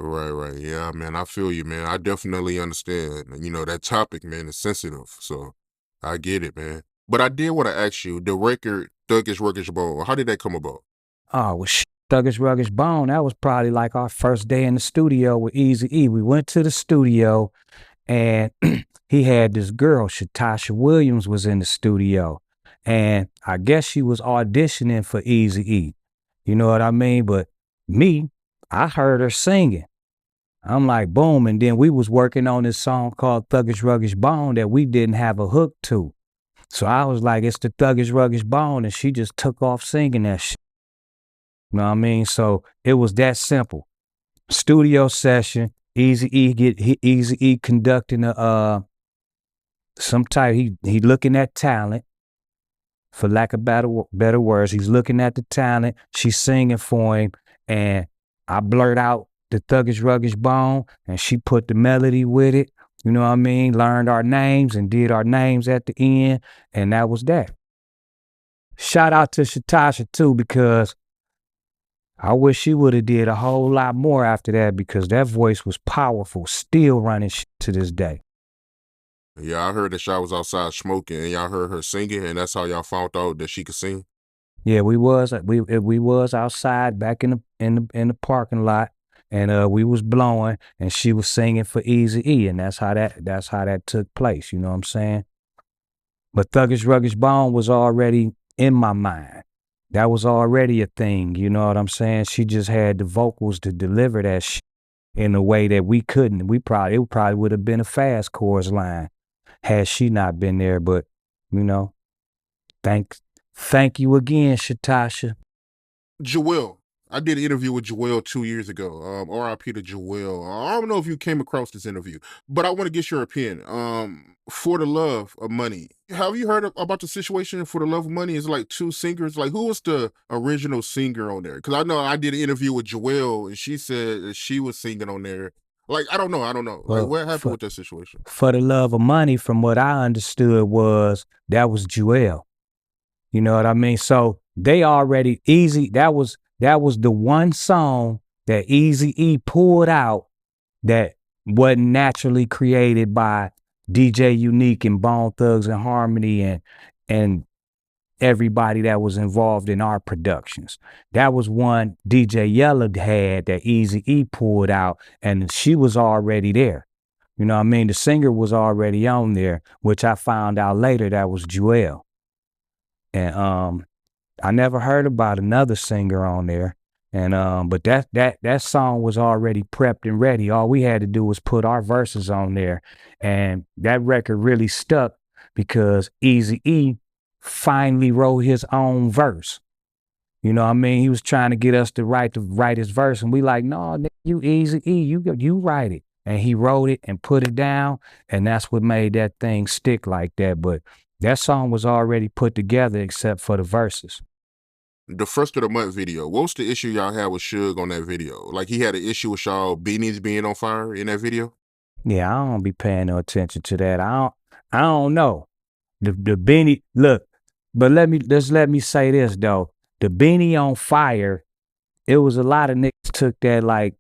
Right, right. Yeah, man. I feel you, man. I definitely understand. That topic, man, is sensitive. So I get it, man. But I did want to ask you, the record Thuggish Ruggish Bone, how did that come about? Oh, well, Thuggish Ruggish Bone, that was probably like our first day in the studio with Easy E. We went to the studio and he had this girl, Shatasha Williams, was in the studio. And I guess she was auditioning for Easy E. You know what I mean? But me, I heard her singing. I'm like, boom. And then we was working on this song called Thuggish Ruggish Bone that we didn't have a hook to. So I was like, it's the Thuggish Ruggish Bone. And she just took off singing that shit. You know what I mean? So it was that simple. Studio session, Easy E conducting a some type he looking at talent, for lack of better words. He's looking at the talent, she's singing for him, and I blurt out the Thuggish Ruggish Bone, and she put the melody with it. You know what I mean? Learned our names and did our names at the end, and that was that. Shout out to Shatasha too, because I wish she would have did a whole lot more after that, because that voice was powerful, still running to this day. Yeah, I heard that y'all was outside smoking and y'all heard her singing, and that's how y'all found out that she could sing. Yeah, we was outside back in the parking lot, and we was blowing, and she was singing for Easy E, and that's how that took place. You know what I'm saying? But Thuggish Ruggish Bone was already in my mind. That was already a thing. You know what I'm saying? She just had the vocals to deliver that shit in a way that we couldn't. It probably would have been a fast chorus line had she not been there. But you know, thank thank you again, Shatasha. Joel. I did an interview with Joel 2 years ago. RIP to Joel. I don't know if you came across this interview, but I want to get your opinion. For the Love of Money. Have you heard about the situation For the Love of Money? It's like two singers. Like, who was the original singer on there? Because I know I did an interview with Joel, and she said that she was singing on there. Like, I don't know. I don't know. Like, Well, what happened for with that situation? for the love of money, from what I understood, was that was Jewel. You know what I mean? So they already easy. That was the one song that Easy E pulled out that wasn't naturally created by DJ Unique and Bone Thugs and Harmony and everybody that was involved in our productions. That was one DJ Yella had that Easy E pulled out, and she was already there. You know what I mean? The singer was already on there, which I found out later that was Jewel. And I never heard about another singer on there. And but that song was already prepped and ready. All we had to do was put our verses on there. And that record really stuck because Easy E finally wrote his own verse. You know what I mean? He was trying to get us to write his verse, and we like, no, you Easy E, you write it. And he wrote it and put it down, and that's what made that thing stick like that. But that song was already put together except for the verses. The first of the month video. What was the issue y'all had with Suge on that video? Like, he had an issue with y'all beanies being on fire in that video? Yeah, I don't be paying no attention to that. I don't know. The beanie, look, but let me say this though. The beanie on fire, it was a lot of niggas took that like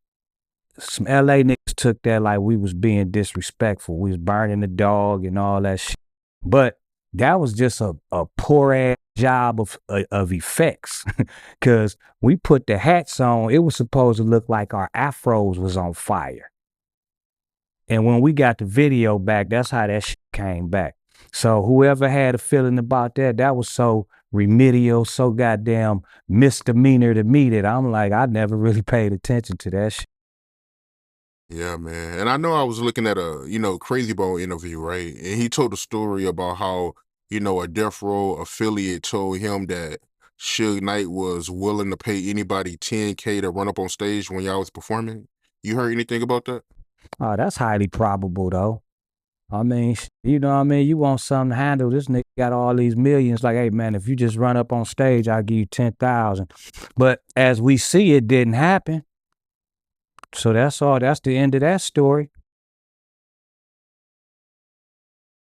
some LA niggas took that like we was being disrespectful. We was burning the dog and all that shit. But that was just a poor ass job of effects. Cause we put the hats on, it was supposed to look like our afros was on fire. And when we got the video back, that's how that shit came back. So whoever had a feeling about that, that was so remedial, so goddamn misdemeanor to me that I'm like, I never really paid attention to that shit. Yeah, man. And I know I was looking at a, Crazy Bone interview, right? And he told a story about how, a Death Row affiliate told him that Suge Knight was willing to pay anybody 10K to run up on stage when y'all was performing. You heard anything about that? Oh, that's highly probable though. I mean, you know what I mean? You want something to handle. This nigga got all these millions. Like, hey man, if you just run up on stage, I'll give you 10,000. But as we see, it didn't happen. So that's all. That's the end of that story.